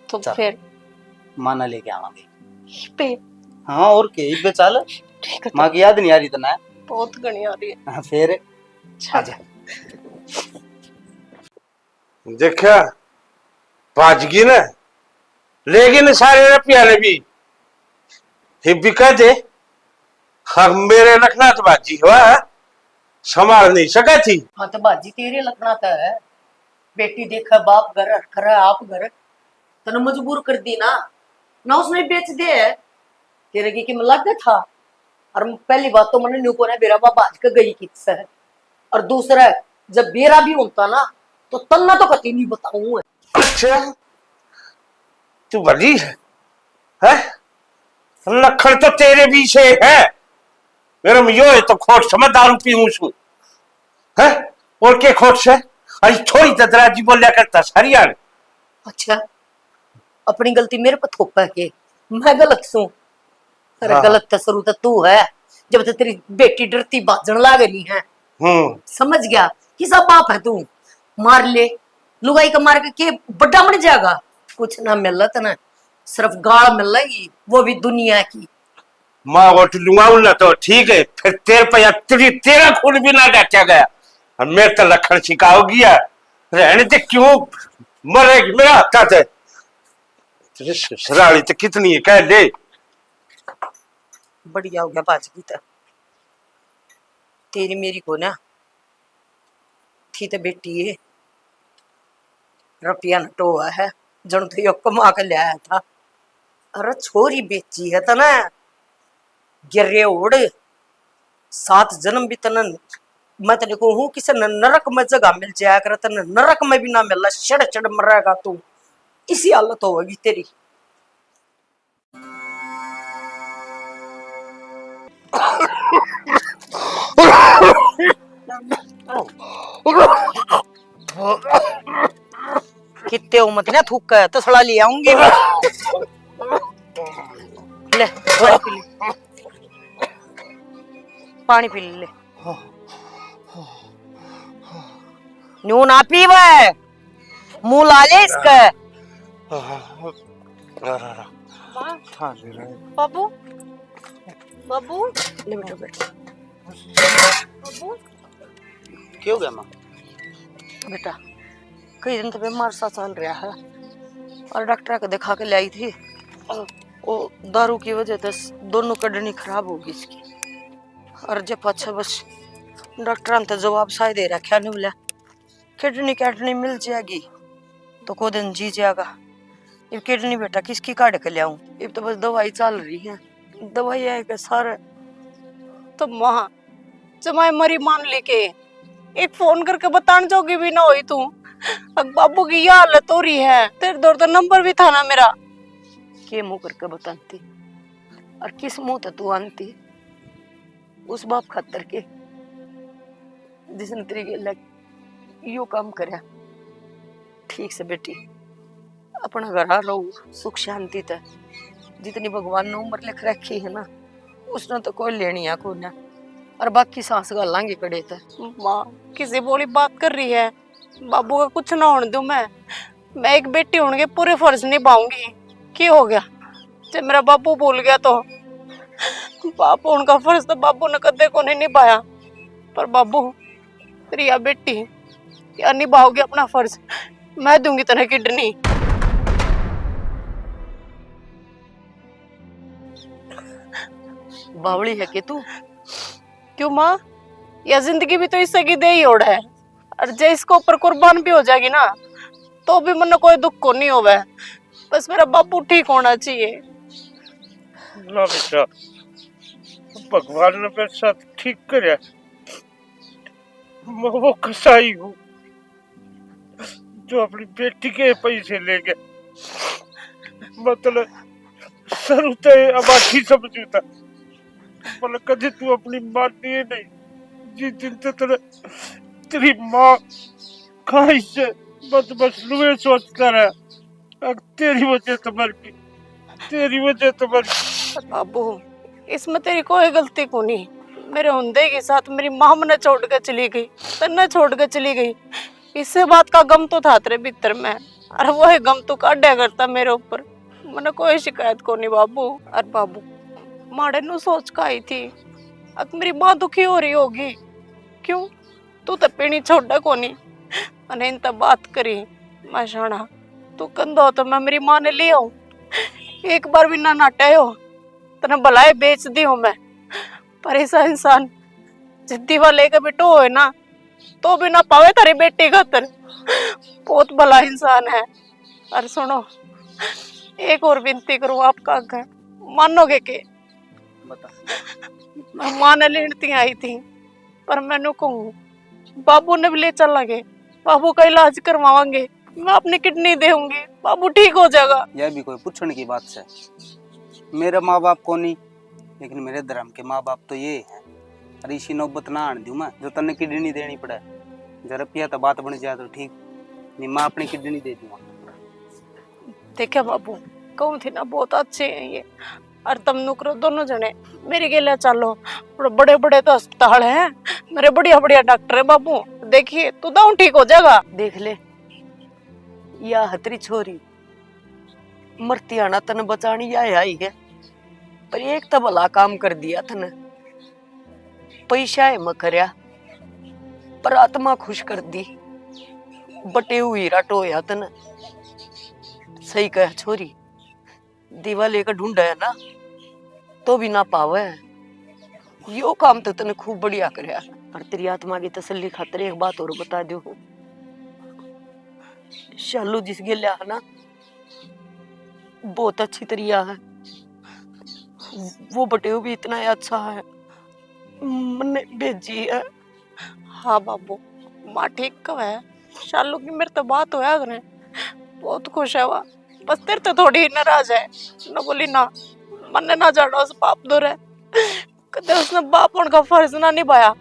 तो फिर माना लेके आवांगे पे। हाँ और के पे चल, ठीक है, माँ की याद नहीं आ रही तना? बहुत घनी आ रही है। फिर आजा। देखा बाजगी ना, लेकिन सारे रुपया ने भी बिका दे। हम मेरे लखना तो बाजी हुआ संभाल नहीं सका थी। हाँ तो बाजी तेरे लखना था है, बेटी देखा बाप घर खरा आप घर, तने मजबूर कर दी ना उसने बेच दे है। तेरे की लग था। और पहली बात तो मैंने न्यू को बेरा बाप आज का गई किस है, और दूसरा जब बेरा भी होता ना तो तन्ना तो कती नहीं बताऊं। अच्छा तू बड़ी है, लखन तो तेरे भी से है, मेरे में यो है तो खोट समझ दारू पीऊं सु है, और के खोट से अरे थोड़ी ददराजी बोलिया करता सारी यार। अच्छा अपनी गलती मेरे पर थोपा के मैं गलत सू? अरे हाँ। गलत तो शुरू तो तू है, जब तक तेरी बेटी डरती बाजन लागनी है। समझ गया कि सब बाप है तू, मार ले लुगाई का मार के बड्डा बन जाएगा। कुछ ना मिलत ना, सिर्फ गाल मिल रही, वो भी दुनिया की। मैं वोट लूंगा ना तो ठीक है, फिर तेरे पे तेरा खून भी ना डाका गया और मेरे तो लखन छिकाओगी यार, रहने ते क्यों मरेगी मेरा हत्था से। तेरे ससुराली तो कितनी है कह ले। बढ़िया हो गया बाजगी तो, तेरी मेरी को ना थी तो बेटी है, रुपया नटो हुआ है जन तो यो कमा के लाया था। अरे छोरी बेची है तना, गिरे उड़ 7 जन्म भी तना, मैं तेरे को हूँ किसे नरक में जगह मिल जाया कर, तने नरक में भी ना मिलना, चढ़ चढ़ मरेगा तू, इसी हालत होगी तेरी। कितने उम्मत ना थूक है तो सड़ा ले आऊंगी मैं। ले पानी पी ले, पानी पी ले। न्यू ना पीवे, मुंह ला ले इसका। बाबू बाबू ले बेटा बेटा, बाबू क्या हो गया माँ? बेटा कई दिन तो बीमार सा चल रहा है और डॉक्टर को दिखा के लाई थी, वो दारू की वजह से दोनों किडनी खराब होगी इसकी। और जब अच्छा बस डॉक्टर ने तो जवाब साय दे रखा, नहीं बोला किडनी मिल जाएगी तो को दिन जी जाएगा। ये किडनी बेटा किसकी काट के ले आऊं, ये तो बस दवाई चल रही है, दवाई आएगा सारे। तो माँ जमाई मरी मान लेके एक फोन करके बताने जोगी भी ना हुई तू। अब बाबू की यह हालत हो रही है, तेरे दौर तो नंबर भी था ना मेरा। के मुंह करके बताती और किस मुंह तो तू आनती उस बाप खातर के जिसने तेरे लग यो काम करया। ठीक से बेटी अपना घर आ रहो सुख शांति तक, जितनी भगवान ने उम्र लिख रखी है ना उसने तो कोई लेनी है को ना, और बाकी सांस गालांगे कड़े तक। माँ किसी बोली बात कर रही है, बाबू का कुछ ना होने दूं मैं एक बेटी होने के पूरे फर्ज निभाऊंगी। क्या हो गया जब मेरा बाबू भूल गया तो? बाबू उनका फर्ज तो बाबू ने कदे को नहीं निभाया, पर बाबू तेरी या बेटी या निभाओगी अपना फर्ज, मैं दूंगी तेरे किडनी। बावली है कि तू? क्यों माँ, यह जिंदगी भी तो इससे की दे ही ओढ़ है, और जो इसको ऊपर कुर्बान भी हो जाएगी ना तो भी मन कोई दुख को नहीं होवे, बस मेरा बापू ठीक होना चाहिए। ना बेटा, भगवान ने मेरे साथ ठीक करे, मैं वो कसाई हूँ जो अपनी बेटी के पैसे ले गए, मतलब सर उते अब आखी समझू था, मतलब कभी तू अपनी माँ दिए नहीं, जिस दिन से तेरी माँ कहीं से बस लुए सोचता रहा, अब तेरी वजह तो मर गई, तेरी वजह तो मर गई। बाबू इसमें तेरी कोई गलती को नहीं, मेरे हुंदे के साथ मेरी माँ मने छोड़ कर चली गई, तन्ने छोड़ कर चली गई, इससे बात का गम तो था तेरे भीतर में, और वो है गम तो काटा करता मेरे ऊपर, मैंने कोई शिकायत को नहीं बाबू। और बाबू माड़े नु सोच का आई थी अब मेरी माँ दुखी हो रही होगी, क्यों तू तो पीनी छोड़ा को नहीं, मैंने इन तब बात करी, मैं शाना तू कंधो तो मैं मेरी माँ ने ले आऊं, एक बार भी ना नाटे हो तने भलाए बेच दी हूं मैं, पर ऐसा इंसान जिद्दी वाले का बेटो हो ना तो भी ना पावे तारी बेटी खातर, बहुत भला इंसान है। और सुनो एक और विनती करूं आपका आगे, मानोगे के? बता। मैं माँ ने लेती आई थी, पर मैंने कहूँ बाबू ने भी ले चल लगे, बाबू का इलाज करवाएंगे, मैं अपनी किडनी दूंगी, बाबू ठीक हो जाएगा। यह भी कोई पूछने की बात है? मेरे माँ बाप को नहीं, लेकिन मेरे धर्म के माँ बाप तो ये हैं, और इसी नौबत ना आने दूं मैं जो तन्ने किडनी देनी पड़े, जरा पिया तो बात बन जाए तो ठीक, नहीं मैं अपनी किडनी दे दूंगा। देखा बाबू कहूँ थी ना बहुत अच्छे हैं ये, और तुम नुकरो दोनों जने मेरे के लिए चलो, बड़े बड़े तो अस्पताल हैं, मेरे बढ़िया बढ़िया डॉक्टर है बाबू, देखिए तू दाऊ ठीक हो जाएगा। देख ले या हतरी छोरी मरती आना तन बचानी आई है, पर एक तो भला काम कर दिया तन। पैसा है मकरिया, पर आत्मा खुश कर दी। बटे हुई रटोया तन। सही कह छोरी, दीवा लेकर ढूंढा है ना तो भी ना पावे। यो काम तो तने खूब बढ़िया करया। और तेरी आत्मा की तसल्ली खातिर एक बात और बता दो, शालू जिस गेल्या है ना बहुत अच्छी तरिया है। वो बटेऊ भी इतना अच्छा है, मने भेजी है। हाँ बाबू, माँ ठीक कब है। शालू की मेरे तो बात होया करे, बहुत खुश है वह। बस तेरे तो थोड़ी ही नाराज है ना, बोली ना मन्ने ना जाना उस बाप दो रे, कदे उसने बाप होने का फर्ज ना निभाया।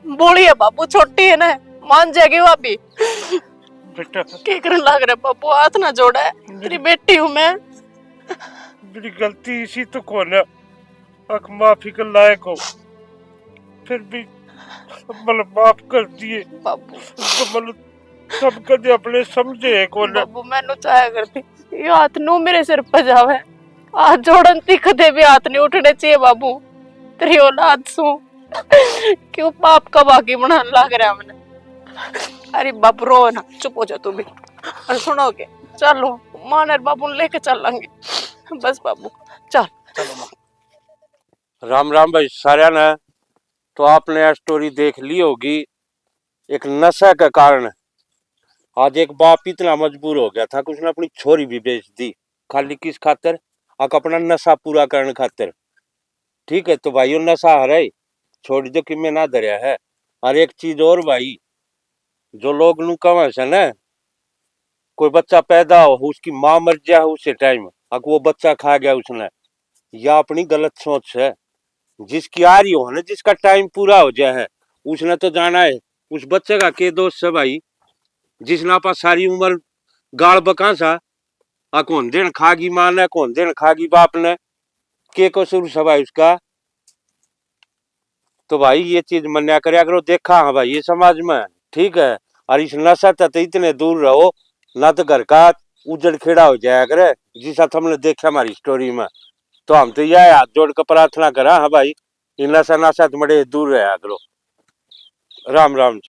बोली है बाबू, छोटी है ना, मान जाएगी वो भी। बेटा क्या करने लग रहा बाबू, हाथ ना जोड़ा है, तेरी बेटी हूँ मैं। मेरी गलती इसी तो कौन है, अक माफी के लायक हो, फिर भी मतलब माफ कर दिए। बाबू तो मतलब सब कदे अपने समझे कौन है। बाबू मैनू चाहे करती ये हाथ नू मेरे सिर पे जावे, हाथ जोड़न ती कदे भी हाथ नहीं उठने चाहिए बाबू। तेरी औलाद सू क्यों पाप का बाकी बनाने लग रहा मैंने। अरे बाबू रो ना, चुप हो जा तू भी। और सुनोगे, चलो मां ने बाबू लेके चलेंगे। बस बाबू चल। राम राम भाई सारे ने। तो आपने यह स्टोरी देख ली होगी। एक नशा के कारण आज एक बाप इतना मजबूर हो गया था कि उसने अपनी छोरी भी बेच दी, खाली किस खातिर, आक अपना नशा पूरा करने खातिर। ठीक है, तो भाई वो नशा हरे छोड़ दो कि मैं ना धरिया है। और एक चीज और भाई, जो लोग नु कमा से ना, कोई बच्चा पैदा हो उसकी माँ मर जाए उसी टाइम, अगर वो बच्चा खा गया उसने, या अपनी गलत सोच है। जिसकी आ रही हो ना, जिसका टाइम पूरा हो जाए है, उसने तो जाना है। उस बच्चे का के दोस्त है भाई, जिसने आपा सारी उम्र गाल बका सा, आ कौन दिन खागी माँ ने, कौन दिन खागी बाप ने, के कसूर है भाई उसका। तो भाई ये चीज मन्या करे अगर देखा हाँ भाई ये समाज में, ठीक है। और इस नशा तक इतने दूर रहो ना, तो घर का उजड़ खेड़ा हो जाया करे, जिस हमने देखा हमारी स्टोरी में। तो हम तो यह हाथ जोड़ कर प्रार्थना करा हाँ भाई, इन नशा नशा तो बड़े दूर रहा करो। राम राम।